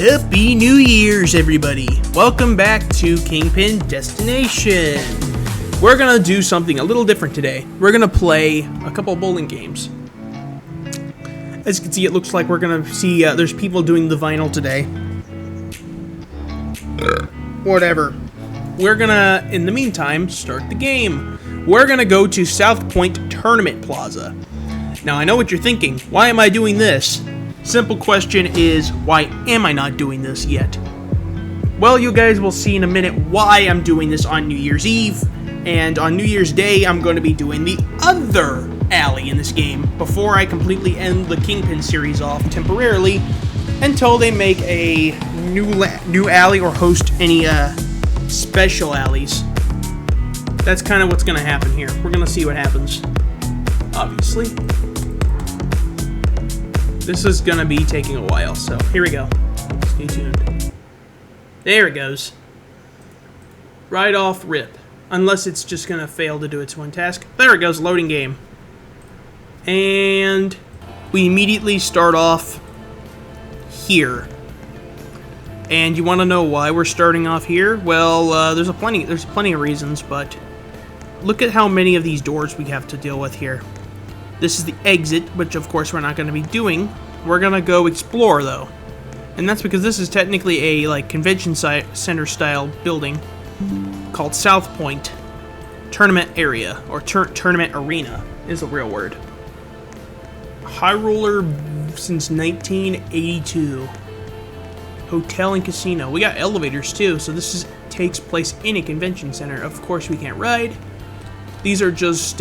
Happy New Year's, everybody! Welcome back to KingPin Destination. We're gonna do something a little different today. We're gonna play a couple of bowling games. As you can see, it looks like we're gonna see there's people doing the vinyl today. Whatever. We're gonna, in the meantime, start the game. We're gonna go to South Point Tournament Plaza. Now, I know what you're thinking. Why am I doing this? Simple question is, why am I not doing this yet? Well, you guys will see in a minute why I'm doing this on New Year's Eve. And on New Year's Day, I'm going to be doing the other alley in this game before I completely end the KingPin series off temporarily until they make a new alley or host any special alleys. That's kind of what's going to happen here. We're going to see what happens, obviously. This is going to be taking a while, so here we go. Stay tuned. There it goes. Right off rip. Unless it's just going to fail to do its one task. There it goes, loading game. And we immediately start off here. And you want to know why we're starting off here? Well, there's plenty of reasons, but look at how many of these doors we have to deal with here. This is the exit, which of course we're not going to be doing. We're going to go explore, though. And that's because this is technically a convention center style building called South Point Tournament Area, or Tournament Arena is the real word. High roller since 1982. Hotel and casino. We got elevators too, so this takes place in a convention center. Of course we can't ride. These are just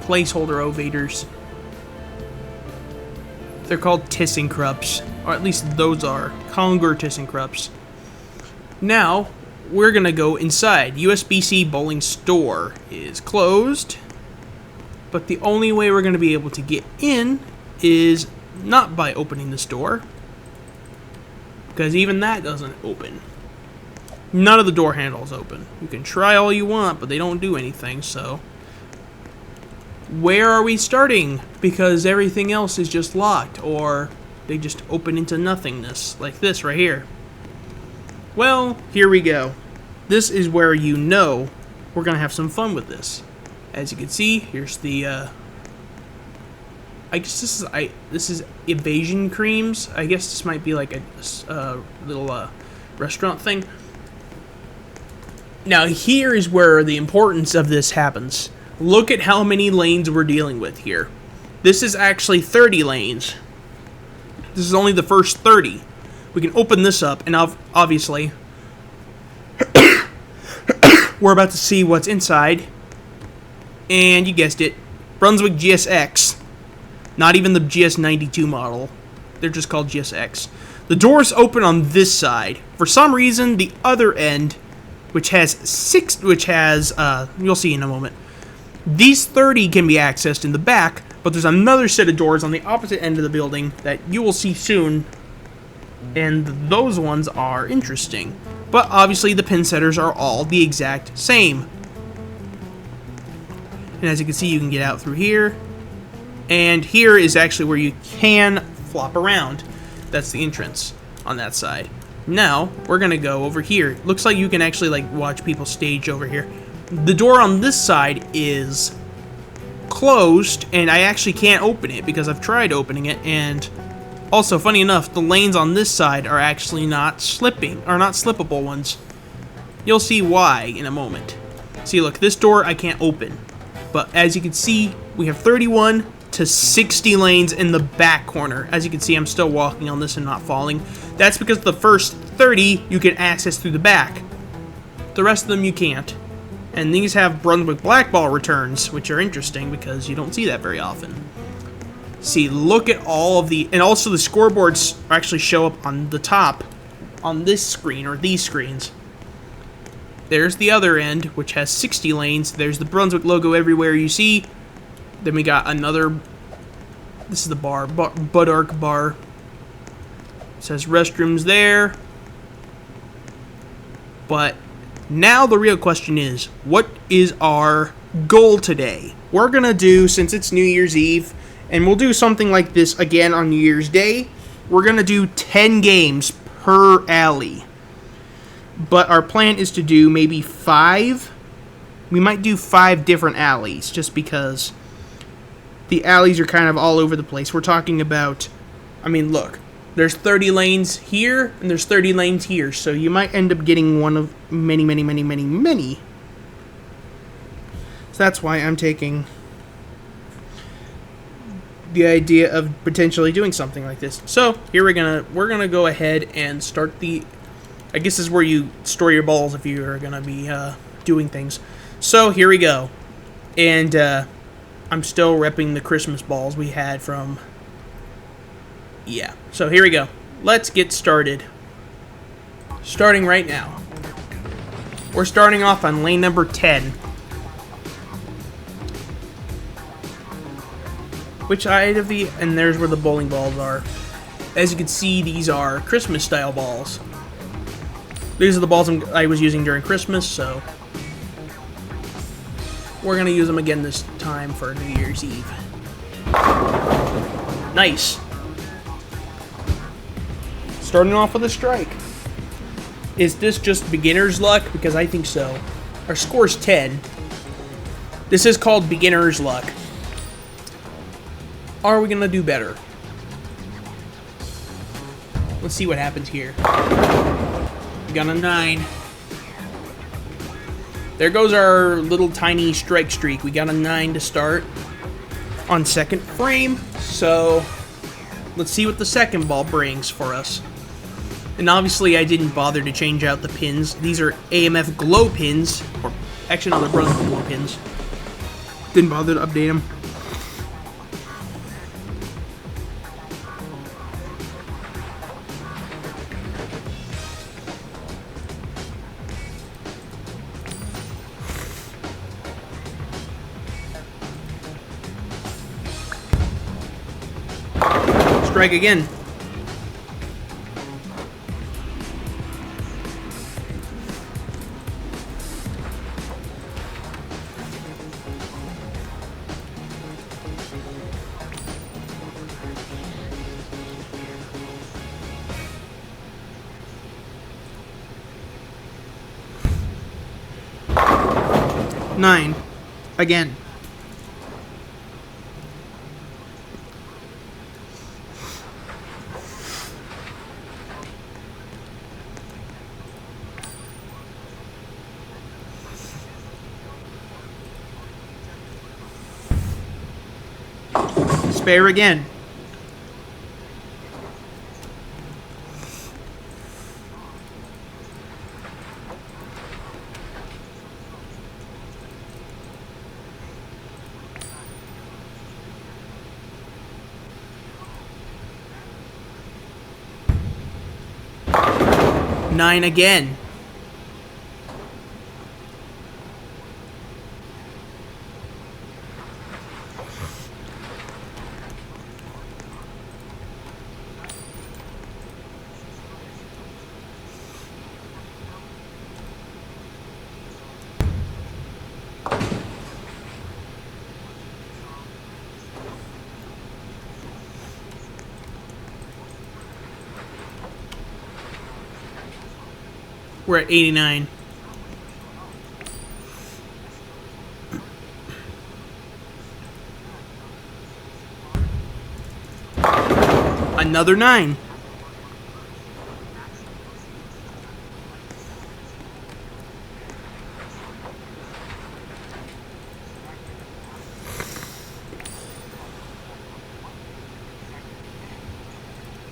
placeholder elevators. They're called ThyssenKrupps, or at least those are Conger ThyssenKrupps. Now we're gonna go inside. USB-C bowling store is closed, but the only way we're gonna be able to get in is not by opening this door, because even that doesn't open. None of the door handles open. You can try all you want, but they don't do anything, so where are we starting? Because everything else is just locked, or they just open into nothingness, like this right here. Well, here we go. This is where you know we're going to have some fun with this. As you can see, here's the, I guess this is evasion creams. I guess this might be like a little restaurant thing. Now, here is where the importance of this happens. Look at how many lanes we're dealing with here. This is actually 30 lanes. This is only the first 30. We can open this up, and obviously, we're about to see what's inside. And you guessed it, Brunswick GSX. Not even the GS92 model. They're just called GSX. The doors open on this side. For some reason, the other end, which has you'll see in a moment. These 30 can be accessed in the back, but there's another set of doors on the opposite end of the building that you will see soon, and those ones are interesting. But obviously the pinsetters are all the exact same. And as you can see, you can get out through here, and here is actually where you can flop around. That's the entrance on that side. Now, we're going to go over here. Looks like you can actually watch people stage over here. The door on this side is closed, and I actually can't open it because I've tried opening it, and also, funny enough, the lanes on this side are actually not slippable ones. You'll see why in a moment. See, look, this door I can't open, but as you can see, we have 31 to 60 lanes in the back corner. As you can see, I'm still walking on this and not falling. That's because the first 30 you can access through the back. The rest of them you can't. And these have Brunswick black ball returns, which are interesting because you don't see that very often. See, look at all of and also the scoreboards actually show up on the top on this screen, or these screens. There's the other end, which has 60 lanes. There's the Brunswick logo everywhere you see. Then we got another, this is the bar, Budark Bar. It says restrooms there. But now the real question is, what is our goal today? We're going to do, since it's New Year's Eve, and we'll do something like this again on New Year's Day, we're going to do 10 games per alley. But our plan is to do maybe 5. We might do 5 different alleys, just because the alleys are kind of all over the place. We're talking about, I mean, look, there's 30 lanes here, and there's 30 lanes here, so you might end up getting one of many, many, many, many, many. So that's why I'm taking the idea of potentially doing something like this. So here we're gonna go ahead and start the, I guess this is where you store your balls if you are gonna be doing things. So here we go, and I'm still repping the Christmas balls we had from, yeah. So here we go. Let's get started. Starting right now. We're starting off on lane number 10. Which side of the... And there's where the bowling balls are. As you can see, these are Christmas-style balls. These are the balls I was using during Christmas, so... We're going to use them again this time for New Year's Eve. Nice. Starting off with a strike. Is this just beginner's luck? Because I think so. Our score's 10. This is called beginner's luck. Are we going to do better? Let's see what happens here. We got a 9. There goes our little tiny strike streak. We got a 9 to start on second frame. So let's see what the second ball brings for us. And obviously I didn't bother to change out the pins. These are AMF glow pins. Or actually no, they're Brunswick glow pins. Didn't bother to update them. Strike again. Nine. Again. Spare again. Nine again. We're at 89. Another 9.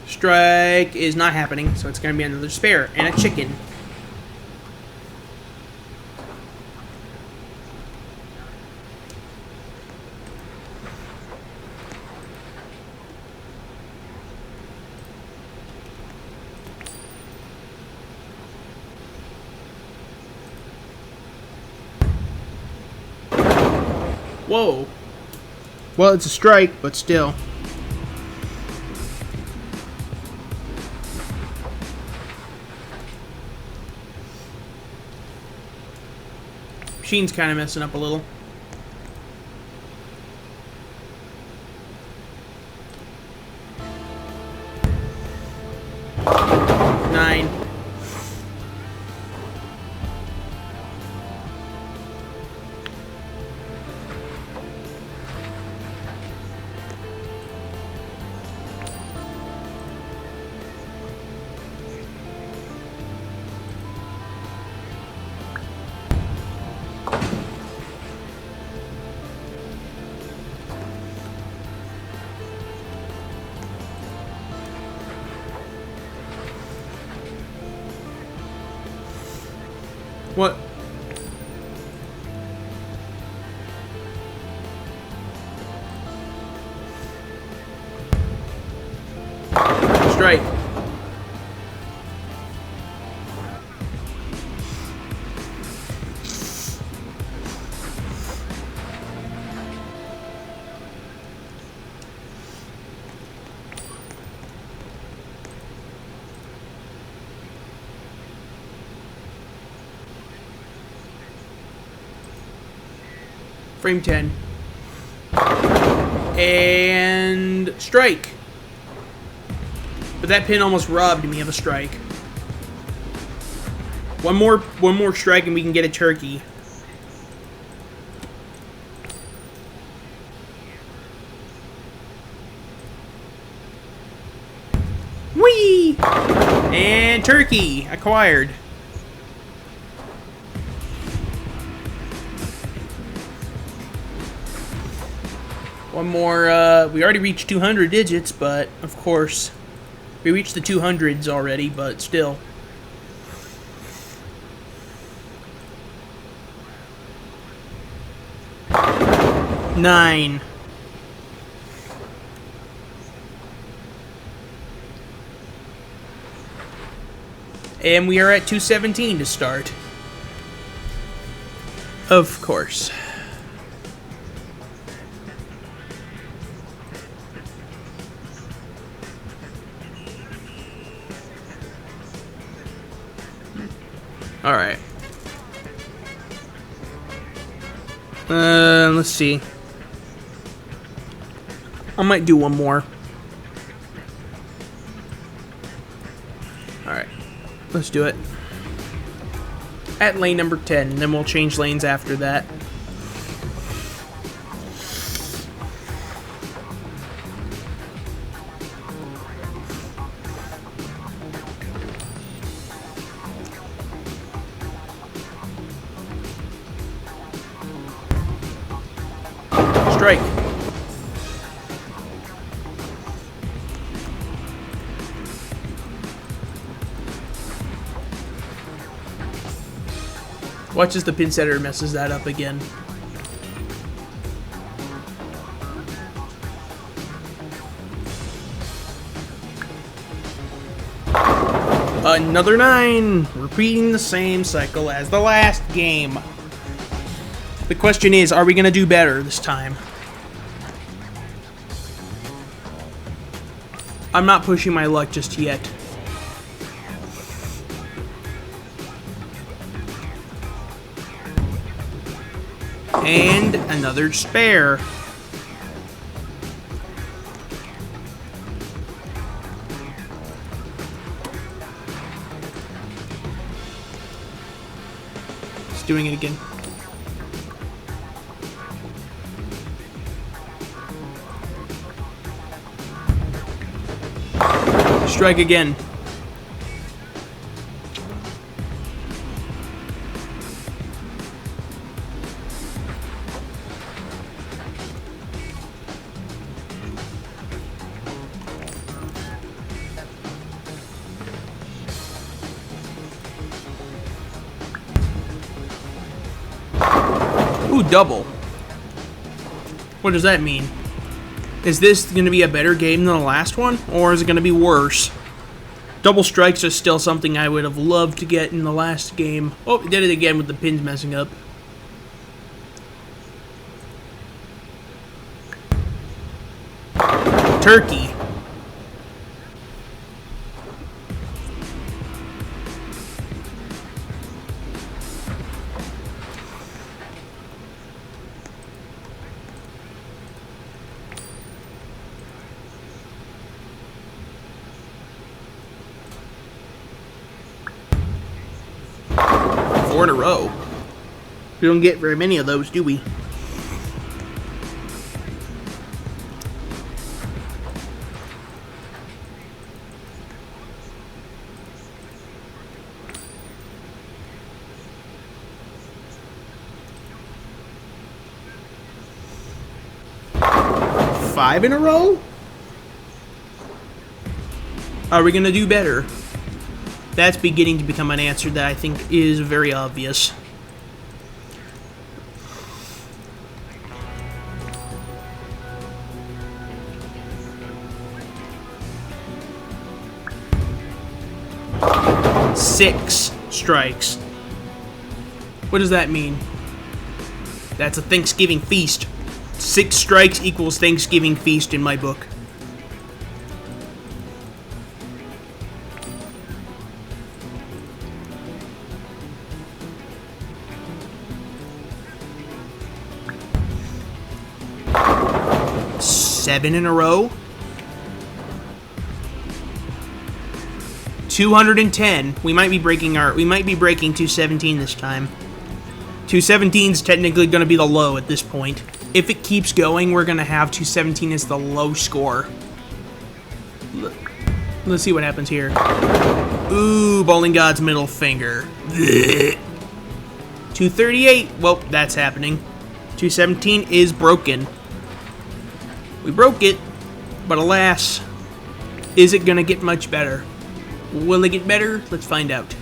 Strike is not happening, so it's going to be another spare and a chicken. Whoa. Well, it's a strike, but still. Machine's kind of messing up a little. What? Strike. Frame 10. And strike. But that pin almost robbed me of a strike. One more strike and we can get a turkey. Whee! And turkey acquired. One more, we already reached 200 digits, but of course, we reached the 200s already, but still. Nine. And we are at 217 to start. Of course. Alright. Let's see. I might do one more. Alright. Let's do it. At lane number 10, and then we'll change lanes after that. Strike. Watch as the pinsetter messes that up again. Another 9! Repeating the same cycle as the last game. The question is, are we going to do better this time? I'm not pushing my luck just yet. And another spare. It's doing it again. Strike again. Ooh, double. What does that mean? Is this going to be a better game than the last one, or is it going to be worse? Double strikes are still something I would have loved to get in the last game. Oh, it did it again with the pins messing up. Turkey. Four in a row. We don't get very many of those, do we? Five in a row? Are we gonna do better? That's beginning to become an answer that I think is very obvious. Six strikes. What does that mean? That's a Thanksgiving feast. 6 strikes equals Thanksgiving feast in my book. Seven in a row. 210. We might be breaking 217 this time. 217 is technically going to be the low at this point. If it keeps going, we're going to have 217 as the low score. Let's see what happens here. Ooh, Bowling God's middle finger. 238. Well, that's happening. 217 is broken. We broke it, but alas, is it going to get much better? Will it get better? Let's find out.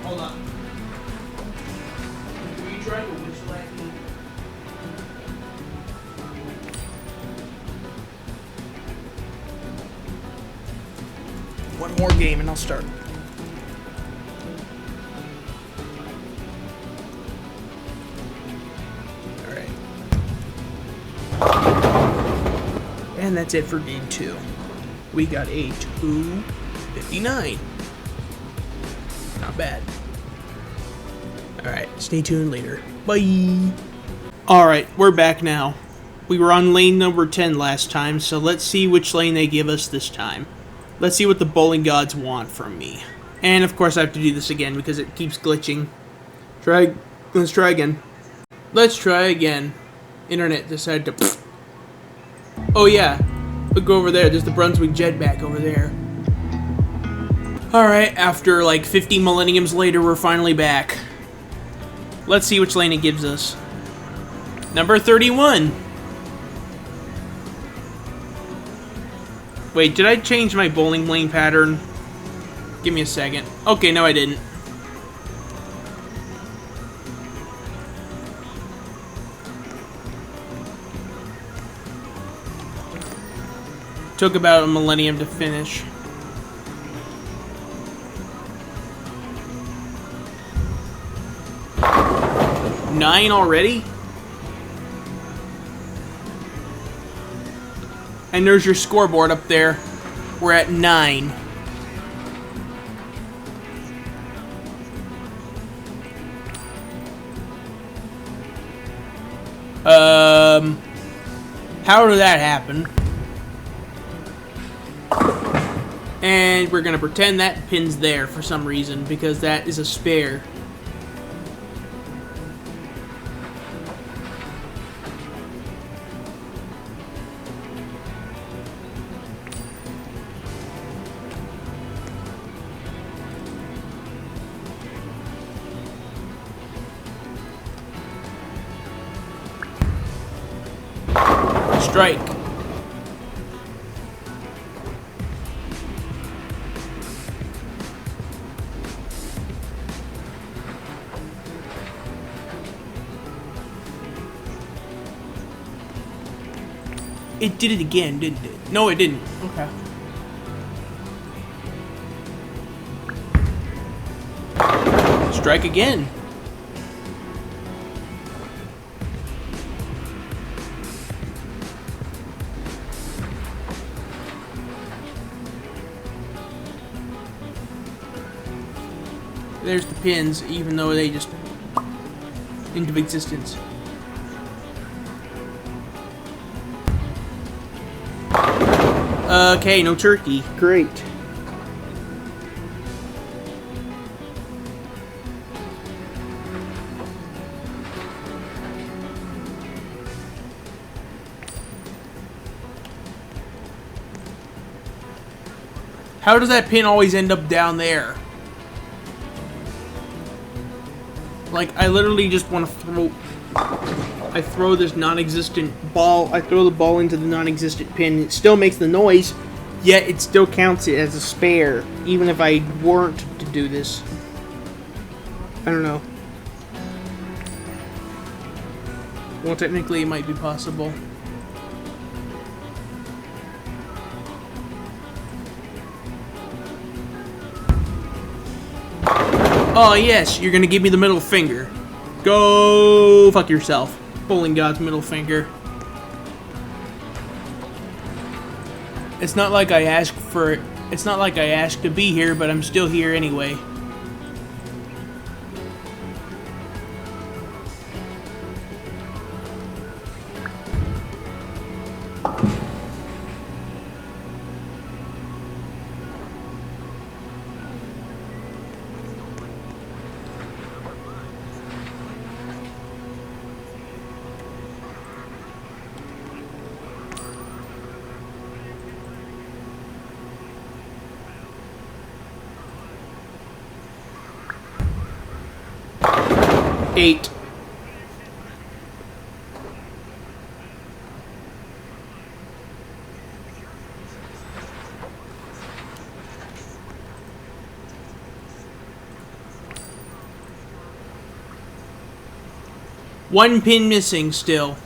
Hold on. Were you trying to whistle at me? One more game and I'll start. And that's it for game 2. We got a 259. Not bad. Alright, stay tuned later. Bye! Alright, we're back now. We were on lane number 10 last time, so let's see which lane they give us this time. Let's see what the bowling gods want from me. And of course I have to do this again because it keeps glitching. Let's try again. Let's try again. Internet decided to... Oh yeah, look over there, there's the Brunswick jetpack over there. Alright, after like 50 millenniums later, we're finally back. Let's see which lane it gives us. Number 31. Wait, did I change my bowling lane pattern? Give me a second. Okay, no I didn't. Took about a millennium to finish. Nine already? And there's your scoreboard up there. We're at 9. How did that happen? And we're gonna pretend that pin's there for some reason, because that is a spare. Strike. It did it again, didn't it? No, it didn't. Okay. Strike again. There's the pins, even though they just into existence. Okay, no turkey. Great. How does that pin always end up down there? Like, I literally just want to throw... I throw this non-existent ball. I throw the ball into the non-existent pin. It still makes the noise, yet it still counts it as a spare, even if I weren't to do this. I don't know. Well, technically, it might be possible. Oh yes, you're gonna give me the middle finger. Go fuck yourself. Bowling God's middle finger. It's not like I asked for it. It's not like I asked to be here, but I'm still here anyway. Eight. One pin missing still.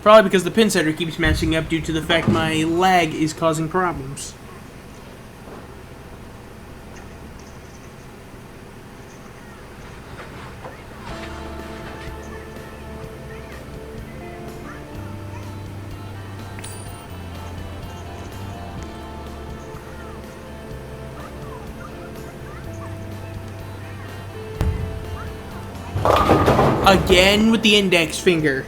Probably because the pin setter keeps messing up due to the fact my lag is causing problems. Again with the index finger.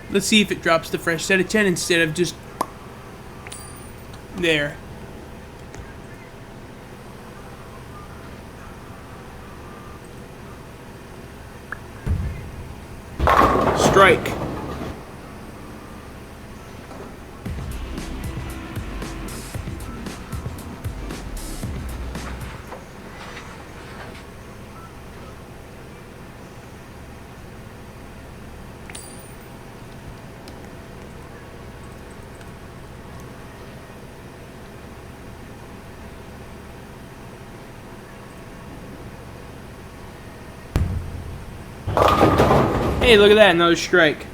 Let's see if it drops the fresh set of 10 instead of just there. Strike. Hey, look at that, another strike.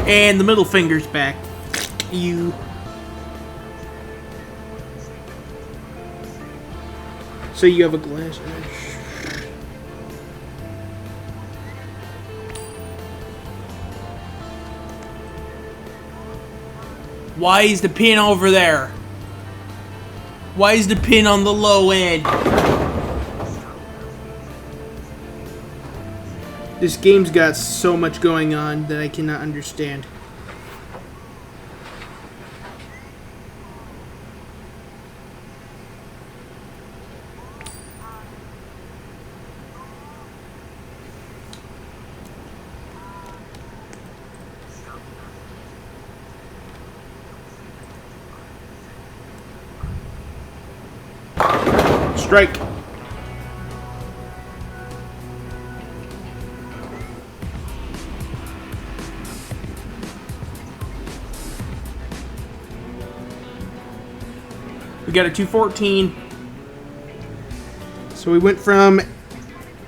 And the middle finger's back. You. So you have a glass edge. Why is the pin over there? Why is the pin on the low end? This game's got so much going on that I cannot understand. Strike. got a 214. So we went from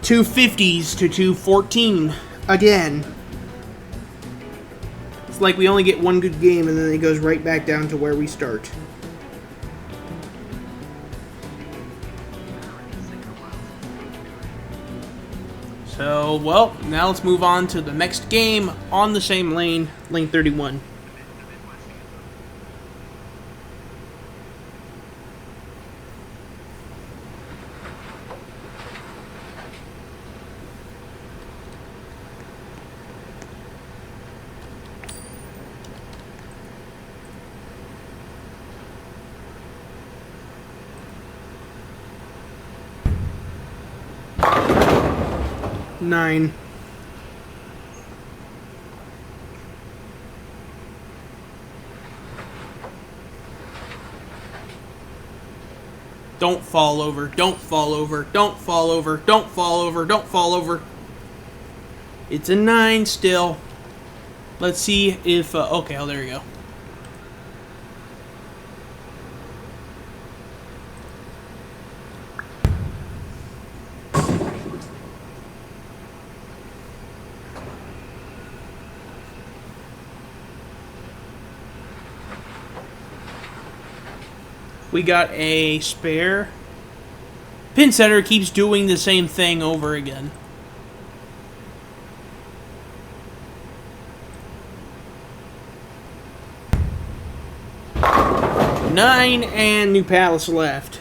250s to 214 again. It's like we only get one good game and then it goes right back down to where we start. So, well, now let's move on to the next game on the same lane, lane 31. Nine. Don't fall over, don't fall over, don't fall over, don't fall over, don't fall over. It's a 9 still. Let's see if, okay, oh, there we go. We got a spare. Pin setter keeps doing the same thing over again. Nine and New Palace left.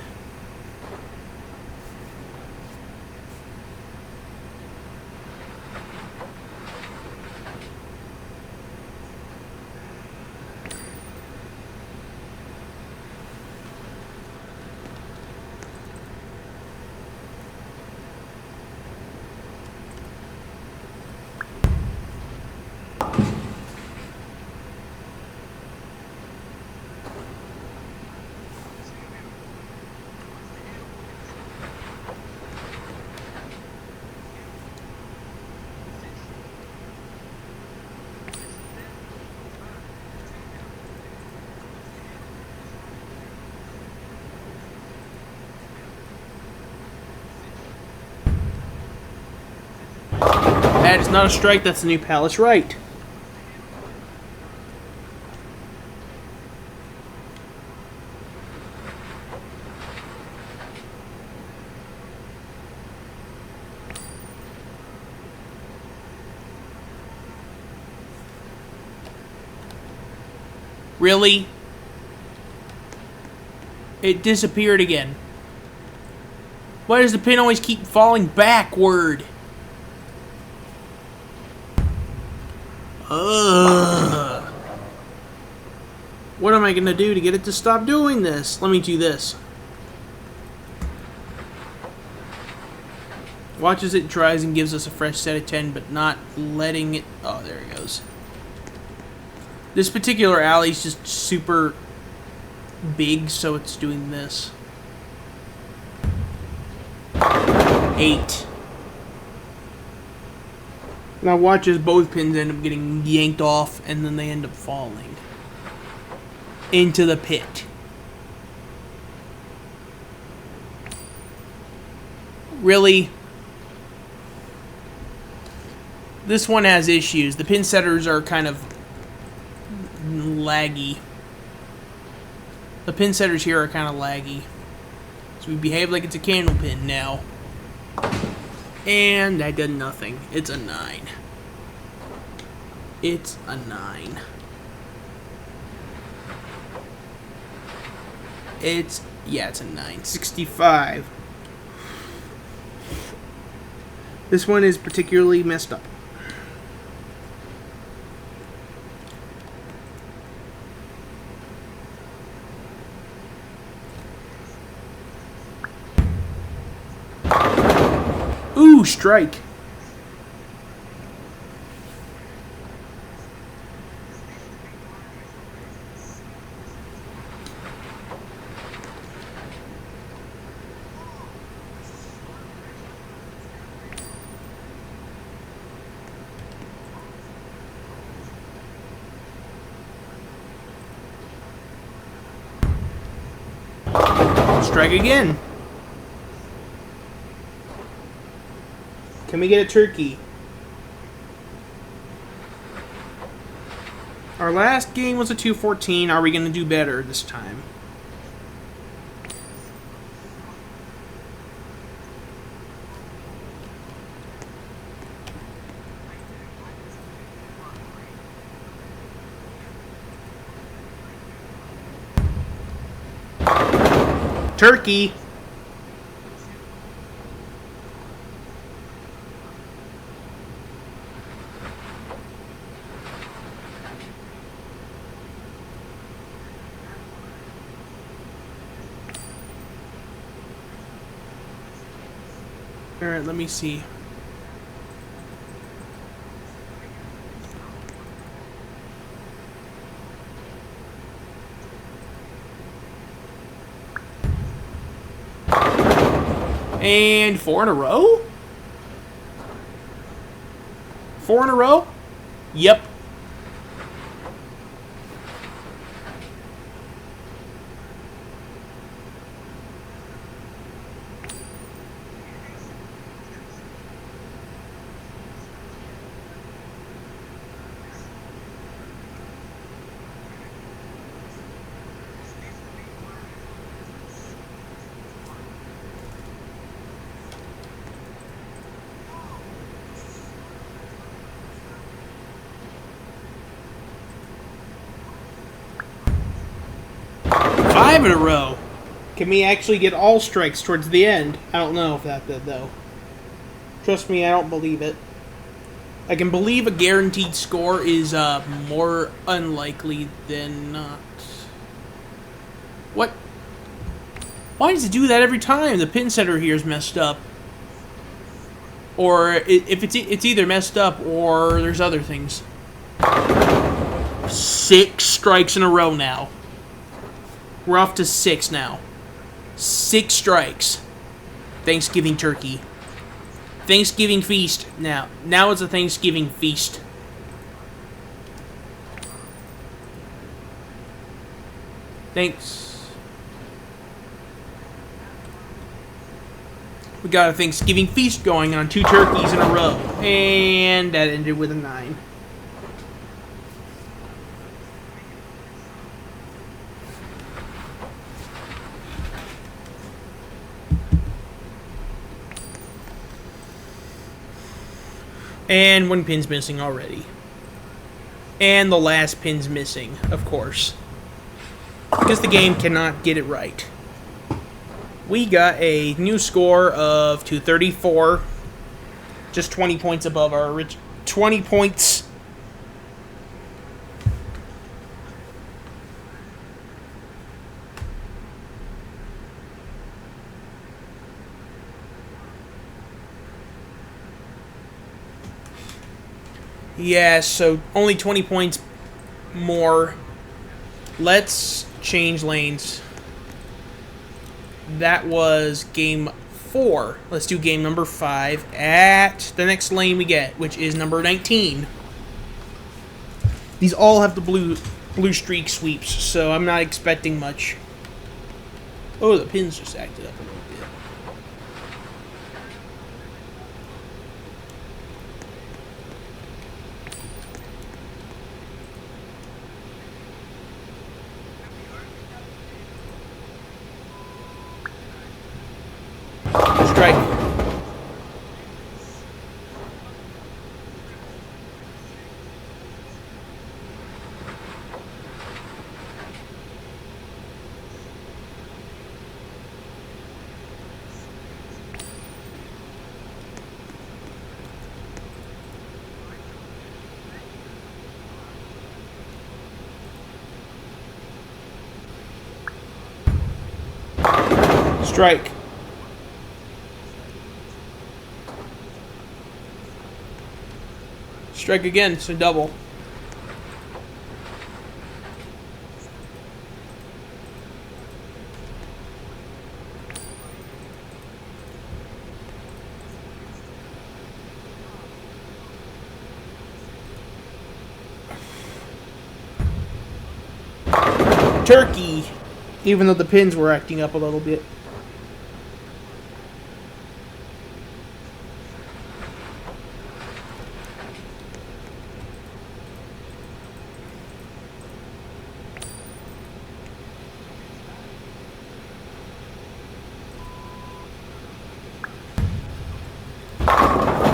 That is not a strike, that's the New Palace right. Really? It disappeared again. Why does the pin always keep falling backward? Ugh. What am I gonna do to get it to stop doing this? Let me do this. Watch as it tries and gives us a fresh set of 10, but not letting it... Oh, there it goes. This particular alley is just super big, so it's doing this. 8. Now watch as both pins end up getting yanked off, and then they end up falling into the pit. Really? This one has issues. The pin setters are kind of laggy. The pin setters here are kind of laggy. So we behave like it's a candle pin now. And that did nothing. It's a 9. It's a 9. It's a 9. 65. This one is particularly messed up. Ooh, strike. Strike again. Can we get a turkey? Our last game was a 214. Are we going to do better this time? Turkey. All right, let me see. And 4 in a row? 4 in a row? Yep. Five in a row. Can we actually get all strikes towards the end? I don't know if that did, though. Trust me, I don't believe it. I can believe a guaranteed score is more unlikely than not. What? Why does it do that every time? The pin setter here is messed up. Or if it's either messed up or there's other things. 6 strikes in a row now. We're off to 6 now. 6 strikes. Thanksgiving turkey. Thanksgiving feast. Now it's a Thanksgiving feast. Thanks. We got a Thanksgiving feast going on. 2 turkeys in a row. And that ended with a 9. And 1 pin's missing already. And the last pin's missing, of course. Because the game cannot get it right. We got a new score of 234. Just 20 points above our original. 20 points. Yeah, so only 20 points more. Let's change lanes. That was game 4. Let's do game number 5 at the next lane we get, which is number 19. These all have the blue streak sweeps, so I'm not expecting much. Oh, the pins just acted up a little bit. Strike. Strike. Strike again, so double. Turkey, even though the pins were acting up a little bit.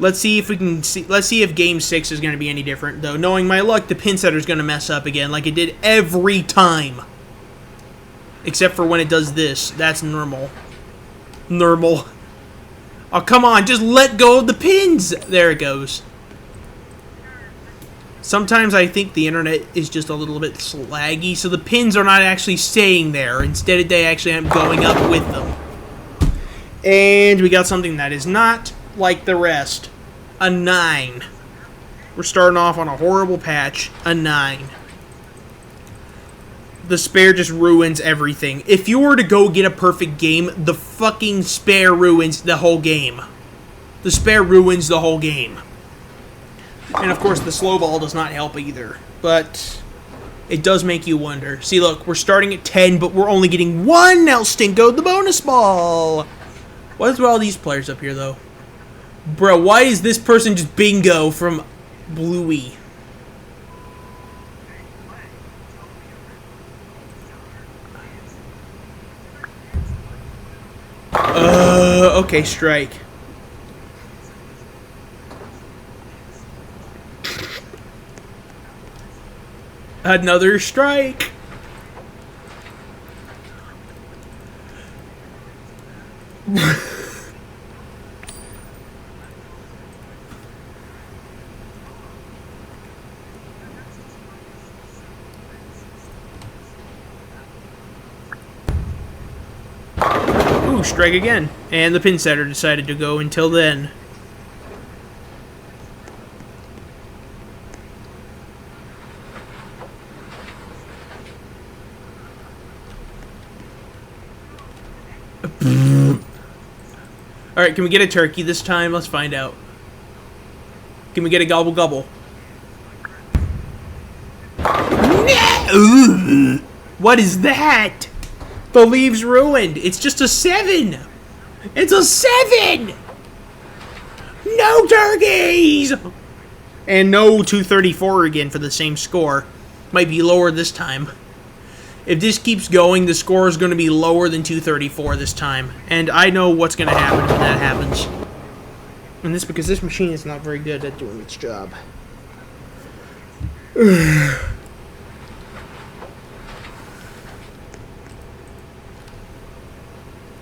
Let's see if we can see. Let's see if Game 6 is going to be any different, though. Knowing my luck, the pinsetter is going to mess up again, like it did every time. Except for when it does this. That's normal. Normal. Oh, come on. Just let go of the pins. There it goes. Sometimes I think the internet is just a little bit slaggy, so the pins are not actually staying there. Instead, they actually end up going up with them. And we got something that is not like the rest. A 9. We're starting off on a horrible patch. A 9. The spare just ruins everything. If you were to go get a perfect game, the fucking spare ruins the whole game. The spare ruins the whole game. And of course, the slow ball does not help either. But it does make you wonder. See, look, we're starting at 10, but we're only getting 1 now. Stinko the bonus ball. What is with all these players up here, though? Bro, why is this person just bingo from Bluey? Okay, strike. Another strike. Ooh, strike again. And the pinsetter decided to go until then. Alright, can we get a turkey this time? Let's find out. Can we get a gobble gobble? No! What is that? The leave's ruined. It's just a 7. It's a 7! No turkeys! And no 234 again for the same score. Might be lower this time. If this keeps going, the score is going to be lower than 234 this time. And I know what's going to happen when that happens. And this because this machine is not very good at doing its job.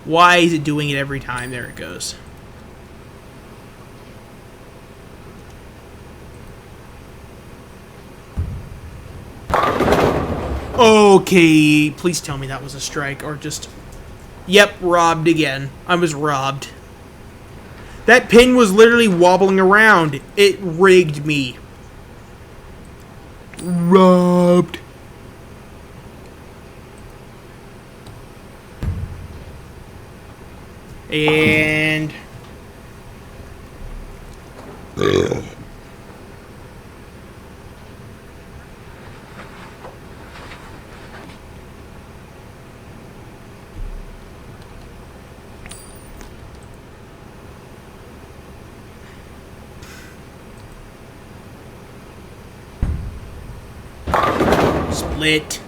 Why is it doing it every time? There it goes. Okay, please tell me that was a strike, or just... Yep, robbed again. I was robbed. That pin was literally wobbling around. It rigged me. Robbed. And... Split.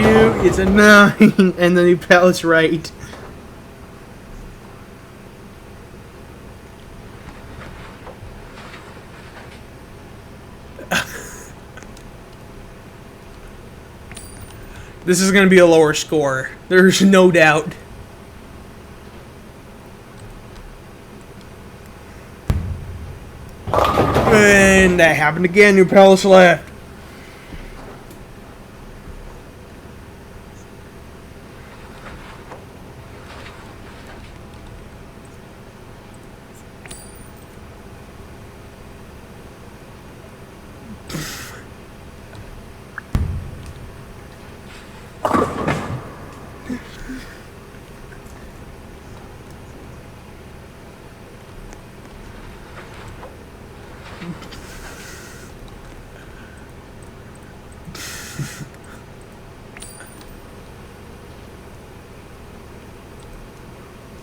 Shoot, it's a 9, and the new pallet's right. This is going to be a lower score. There's no doubt. And that happened again. New palace left.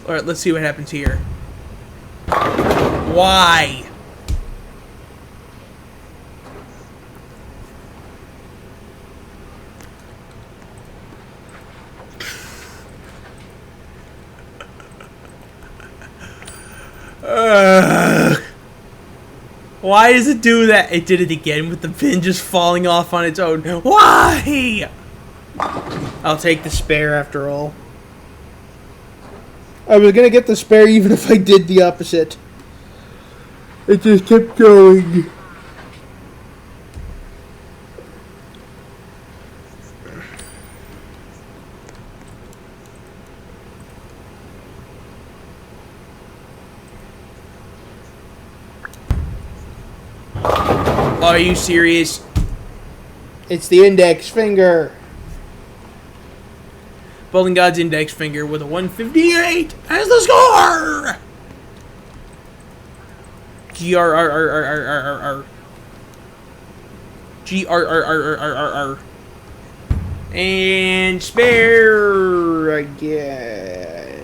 Alright, let's see what happens here. Why? Why does it do that? It did it again with the pin just falling off on its own. Why? I'll take the spare after all. I was gonna get the spare even if I did the opposite. It just kept going. Are you serious? It's the index finger. Bowling God's index finger with a 158 as the score. GRRRRRRR. GRRRRRR. And spare again.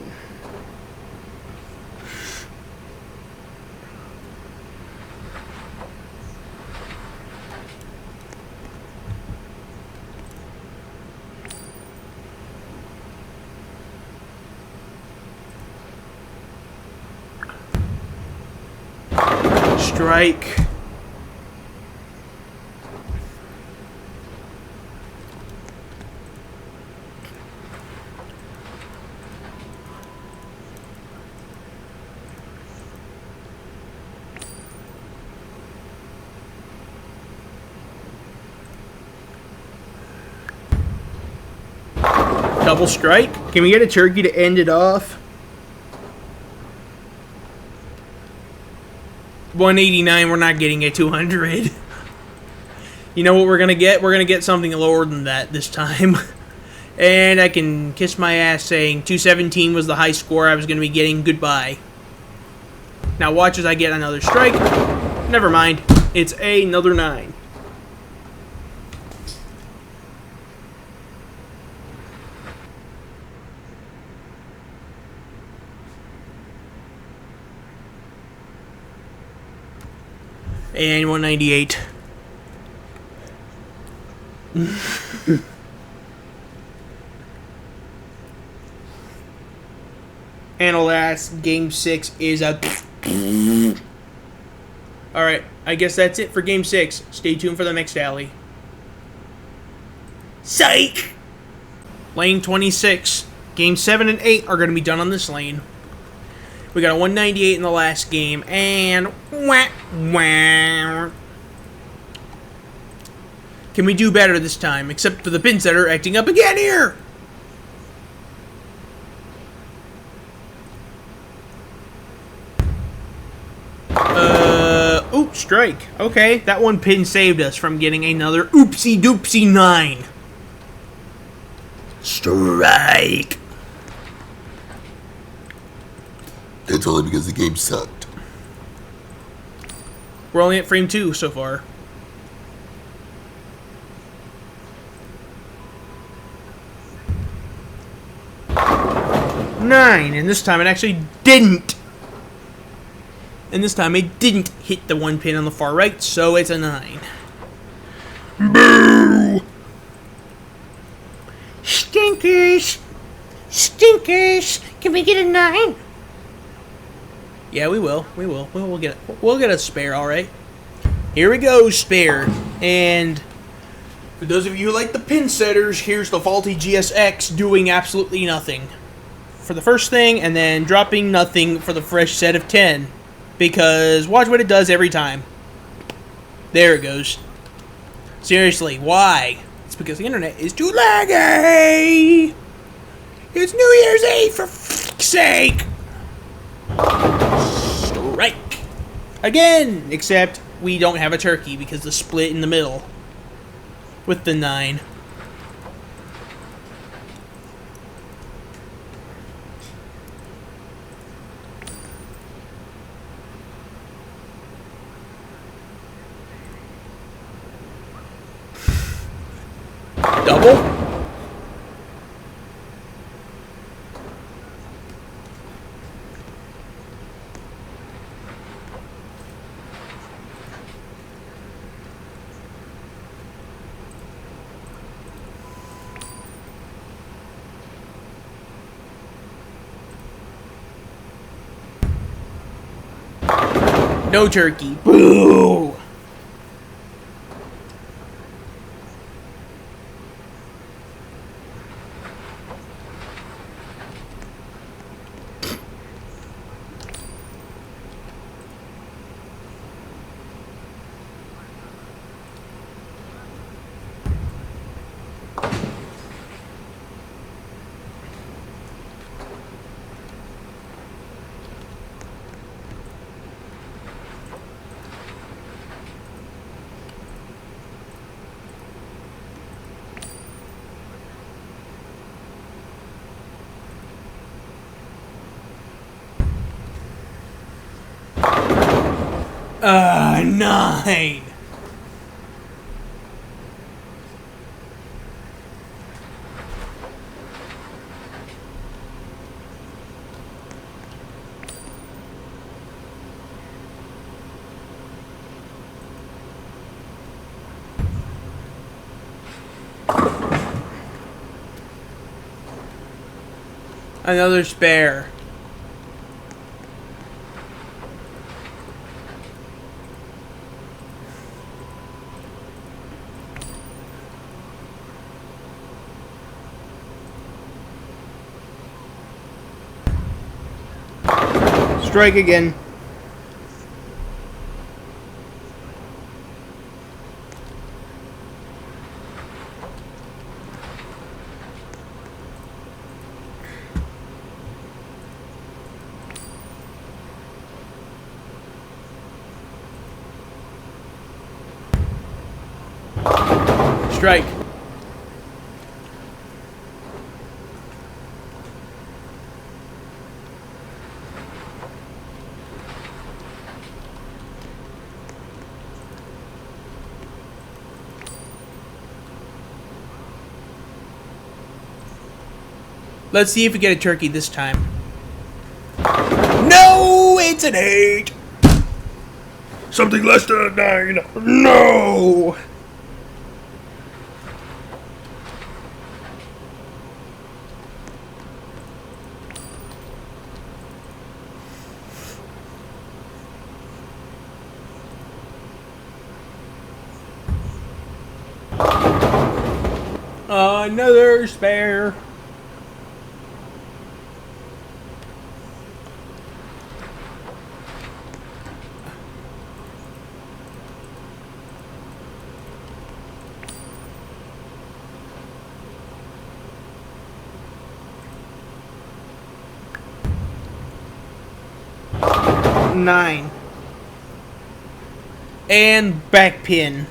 Strike. Double strike. Can we get a turkey to end it off? 189, we're not getting a 200. You know what we're gonna get? We're gonna get something lower than that this time. And I can kiss my ass saying 217 was the high score I was gonna be getting. Goodbye. Now watch as I get another strike. Never mind. It's another 9. And 198. And alas, game 6 is a... Alright, I guess that's it for game 6. Stay tuned for the next alley. Psych! Lane 26. Game 7 and 8 are going to be done on this lane. We got a 198 in the last game, and... Wah, wah. Can we do better this time, except for the pinsetter acting up again here? Oops, strike. Okay, that one pin saved us from getting another oopsie doopsie 9. Strike. That's only because the game sucked. We're only at frame 2 so far. Nine, and this time it actually didn't. And this time it didn't hit the one pin on the far right, so it's a 9. Boo! Stinkers! Stinkers! Can we get a 9? Yeah, we will. We will. We'll get a spare, all right. Here we go, spare. And for those of you who like the pin setters, here's the faulty GSX doing absolutely nothing for the first thing, and then dropping nothing for the fresh set of 10. Because watch what it does every time. There it goes. Seriously, why? It's because the internet is too laggy. It's New Year's Eve, for f***'s sake. Strike. Again, except we don't have a turkey because the split in the middle with the 9. Double. No turkey. Boo! Nine. Another spare. Strike again. Strike. Let's see if we get a turkey this time. No, it's an 8. Something less than a 9. No. Another spare. Nine. And back pin.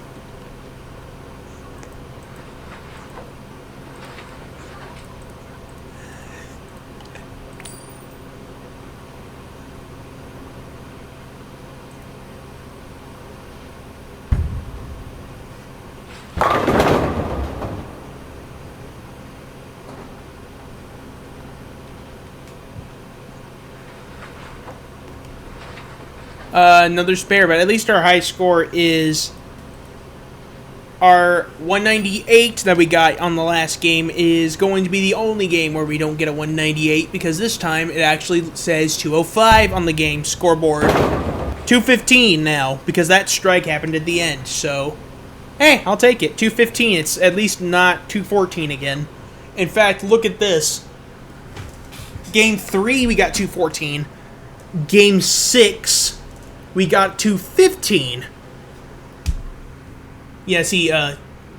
Another spare, but at least our high score is our 198 that we got on the last game is going to be the only game where we don't get a 198 because this time it actually says 205 on the game scoreboard. 215 now because that strike happened at the end, so hey, I'll take it. 215, it's at least not 214 again. In fact, look at this. Game 3 we got 214. Game 6 we got 215. Yeah, see,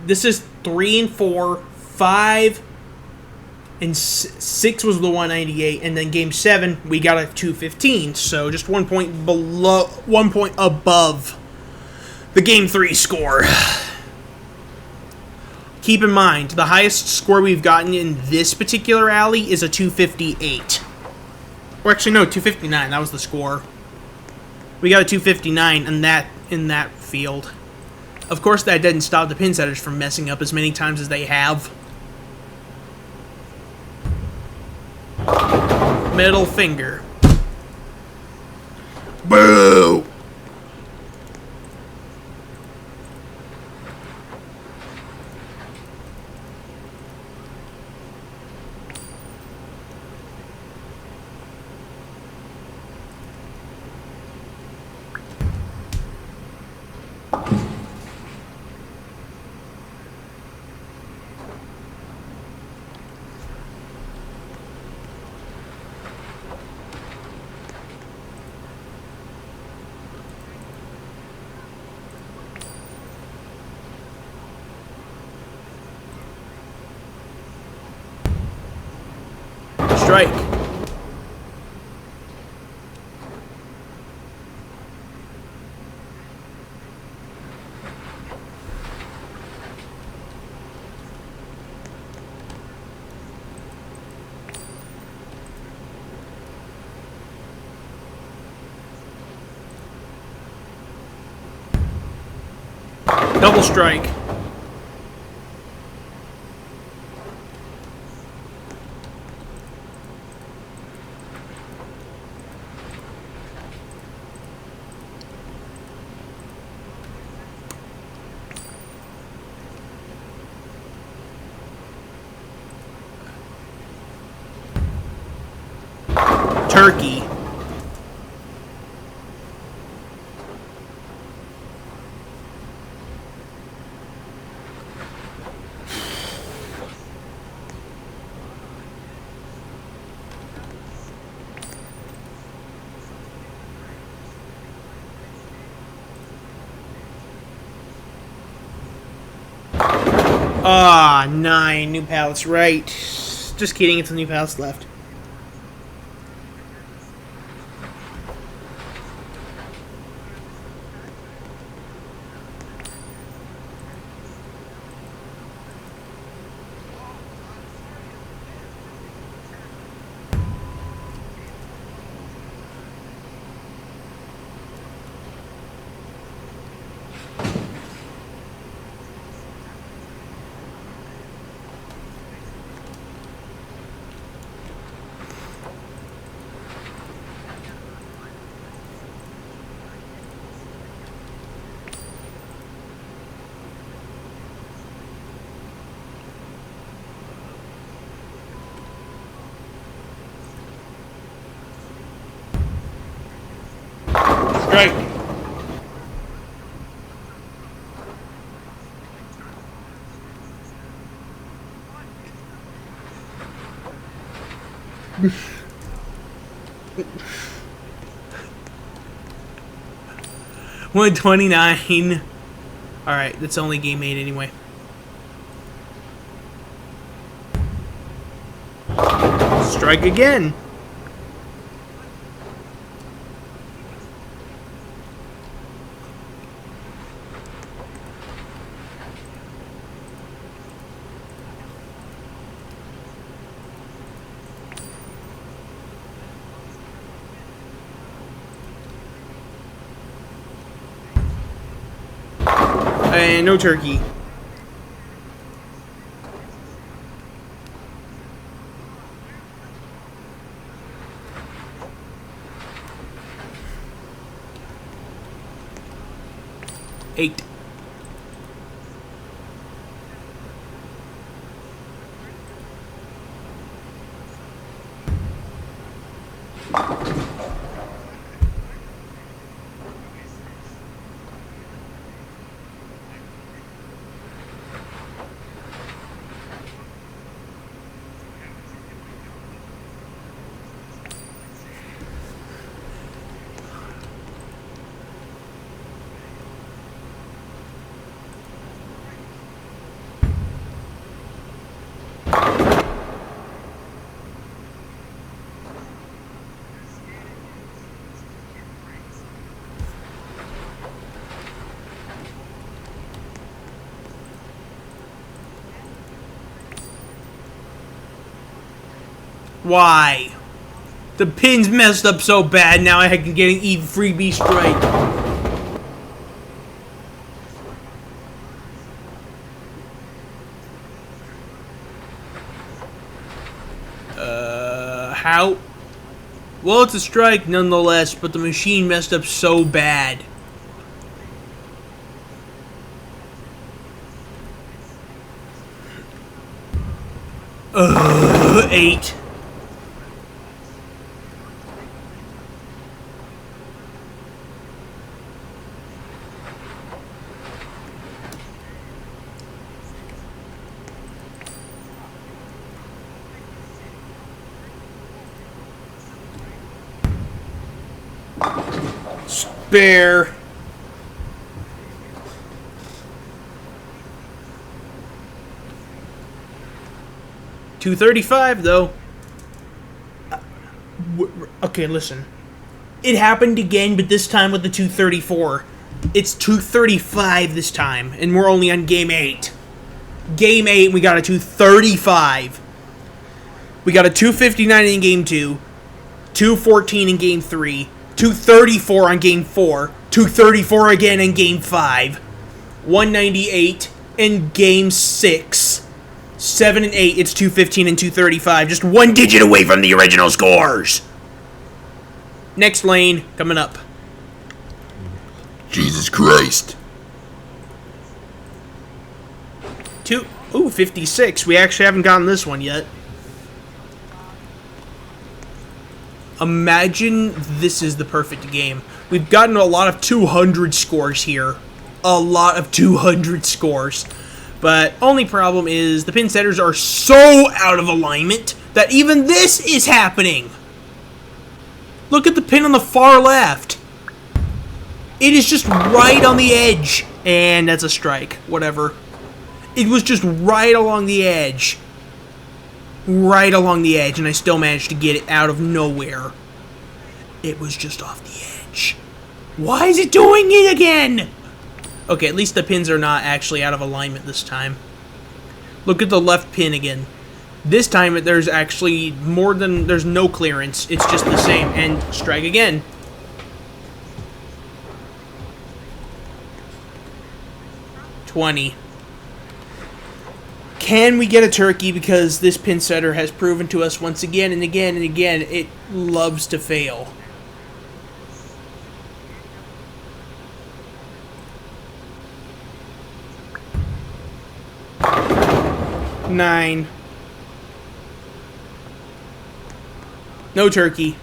this is 3 and 4, 5, and 6 was the 198, and then Game 7 we got a 215. So just 1 point below, 1 point above the Game 3 score. Keep in mind, the highest score we've gotten in this particular alley is a 258. Or actually, no, 259. That was the score. We got a 259 in that field. Of course, that didn't stop the pinsetters from messing up as many times as they have. Middle finger. Boo! strike. Double strike. Turkey. Ah, 9 new pallets, right. Just kidding, it's a new pallets left. Strike. $129. Alright, that's only game 8 anyway. Strike again. And no turkey. Eight. Why? The pin's messed up so bad now I can get an even freebie strike. How? Well, it's a strike nonetheless, but the machine messed up so bad. 8. Spare. $235 though. Okay, listen. It happened again, but this time with the 234. It's 235 this time, and we're only on game 8. Game 8, we got a 235. We got a 259 in game 2, 214 in game 3, 234 on game 4, 234 again in game 5, 198 in game 6, 7 and 8, it's 215 and 235, just one digit away from the original scores. Next lane, coming up. Jesus Christ. 56. We actually haven't gotten this one yet. Imagine this is the perfect game. We've gotten a lot of 200 scores here. A lot of 200 scores. But only problem is the pinsetters are so out of alignment that even this is happening. Look at the pin on the far left. It is just right on the edge. And that's a strike. Whatever. It was just right along the edge. Right along the edge, and I still managed to get it out of nowhere. It was just off the edge. Why is it doing it again? Okay, at least the pins are not actually out of alignment this time. Look at the left pin again. This time, there's actually more than... There's no clearance. It's just the same. And strike again. $20. Can we get a turkey? Because this pin setter has proven to us once again and again and again it loves to fail. $9. No turkey.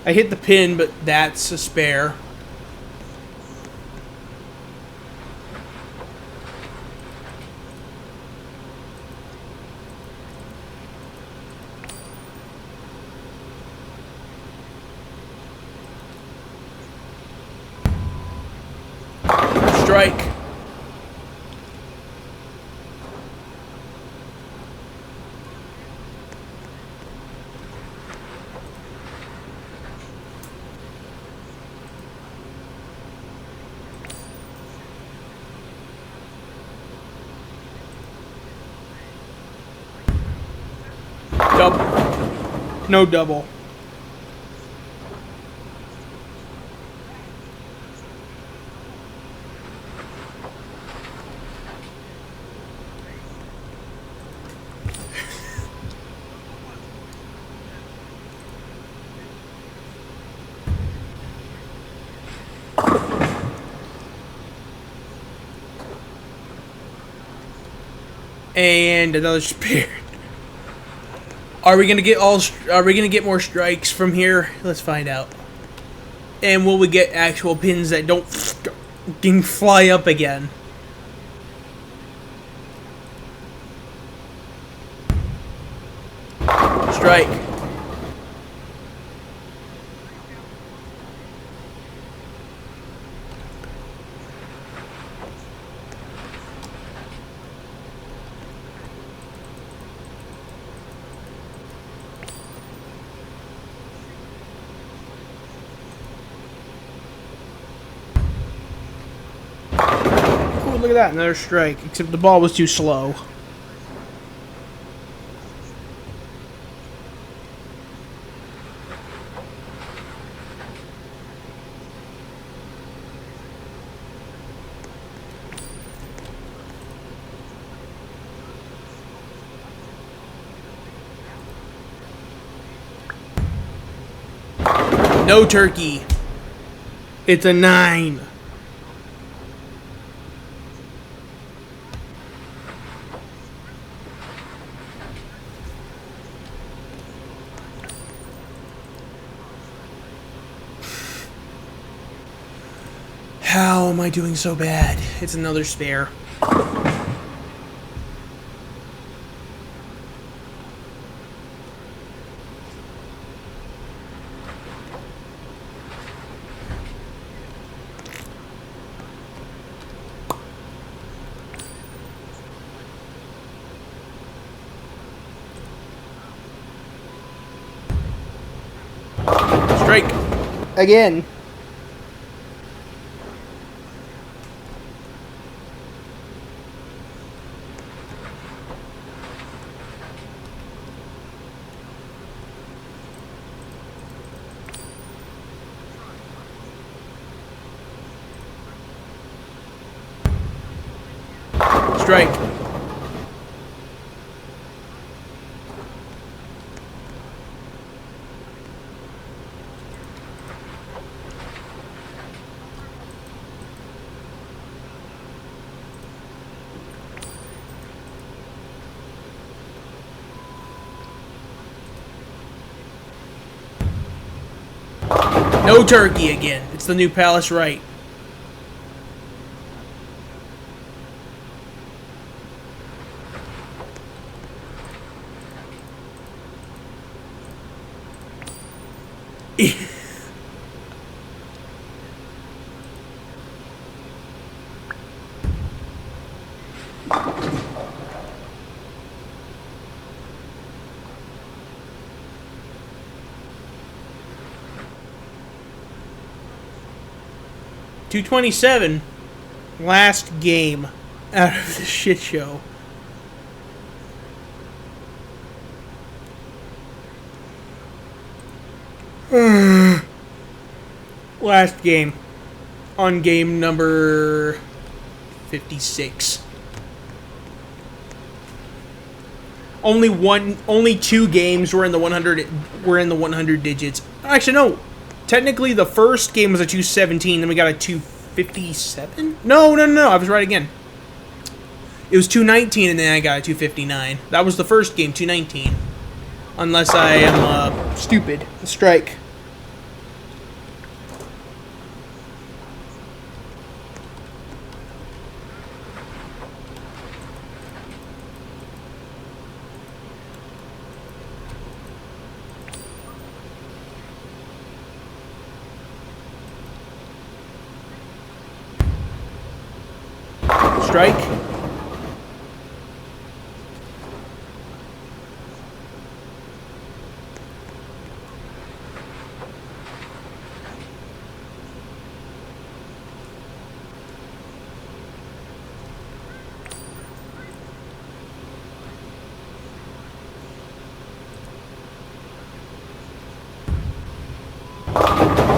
I hit the pin, but that's a spare. Strike. Double. No double. And another spare. Are we gonna get more strikes from here? Let's find out. And will we get actual pins that don't fucking fly up again? Strike. Look at that, another strike, except the ball was too slow. No turkey. It's a 9. How am I doing so bad? It's another spare. again. Strike. No turkey again. It's the new palace right. $227. Last game out of this shit show. Last game. On game number 56. Only 2 games were in the 100 digits. Actually, no. Technically, the first game was a 217, then we got a 257? No, I was right again. It was 219, and then I got a 259. That was the first game, 219. Unless I am, stupid. Strike. Strike.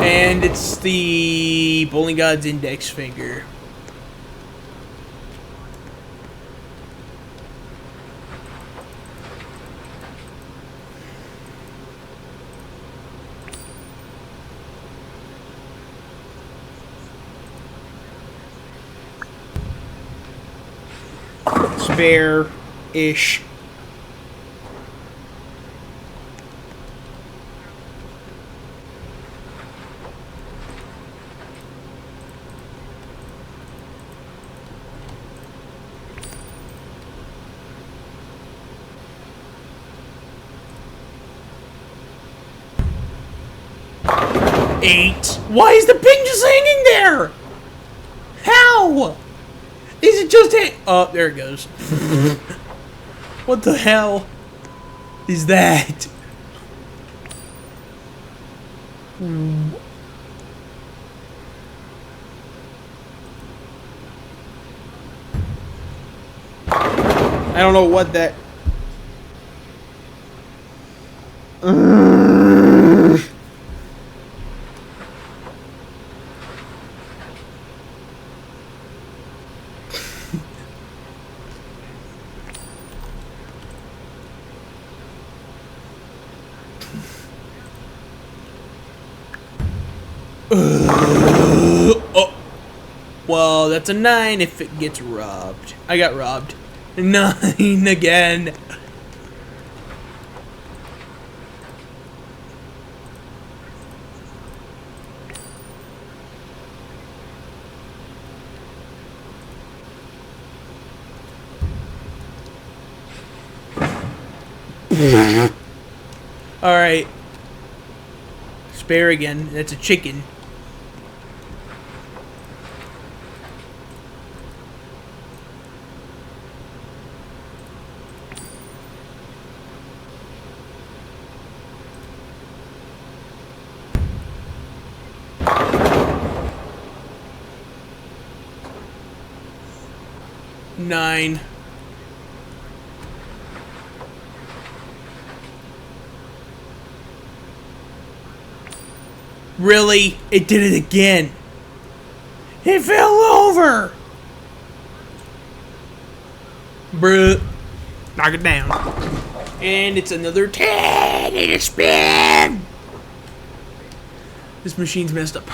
And it's the Bowling God's index finger. Spare-ish. Eight. Why is the ping just hanging there? How? Is it just oh, there it goes. What the hell is that? I don't know what that... Oh. Well, that's a 9 if it gets robbed. I got robbed. 9 again. Alright. Spare again. That's a chicken. 9. Really? It did it again. It fell over. Bruh. Knock it down. And it's another 10 in a spin. This machine's messed up.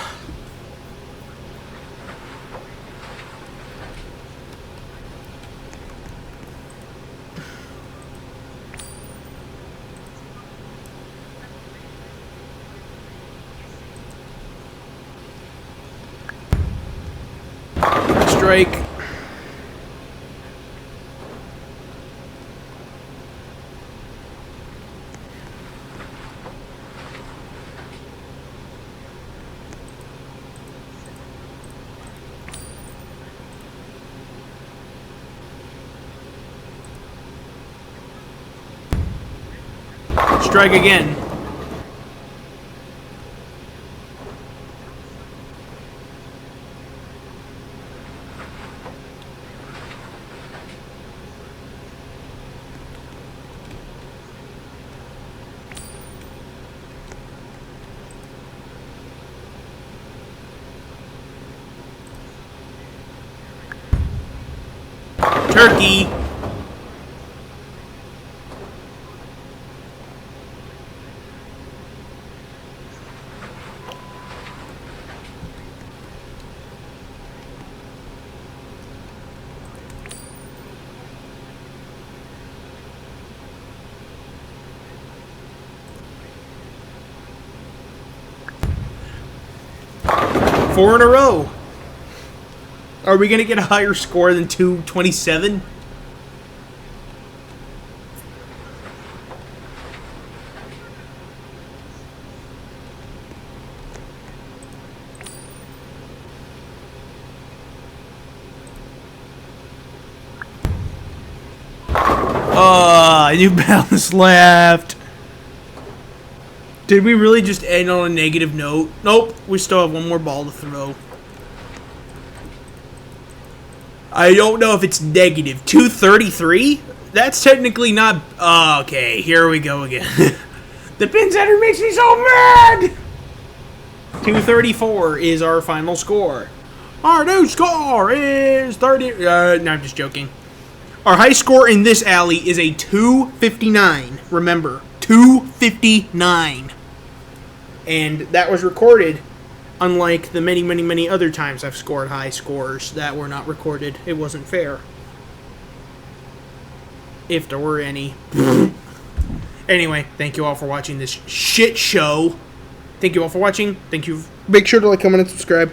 Strike. Strike again. Turkey. Four in a row. Are we going to get a higher score than 227? New balance left. Did we really just end on a negative note? Nope. We still have one more ball to throw. I don't know if it's negative. 233? That's technically not... okay, here we go again. The pinsetter makes me so mad! 234 is our final score. Our new score is 30... no, I'm just joking. Our high score in this alley is a 259. Remember, 259. And that was recorded, unlike the many, many, many other times I've scored high scores that were not recorded. It wasn't fair. If there were any. Anyway, thank you all for watching this shit show. Thank you all for watching. Thank you. Make sure to like, comment, and subscribe.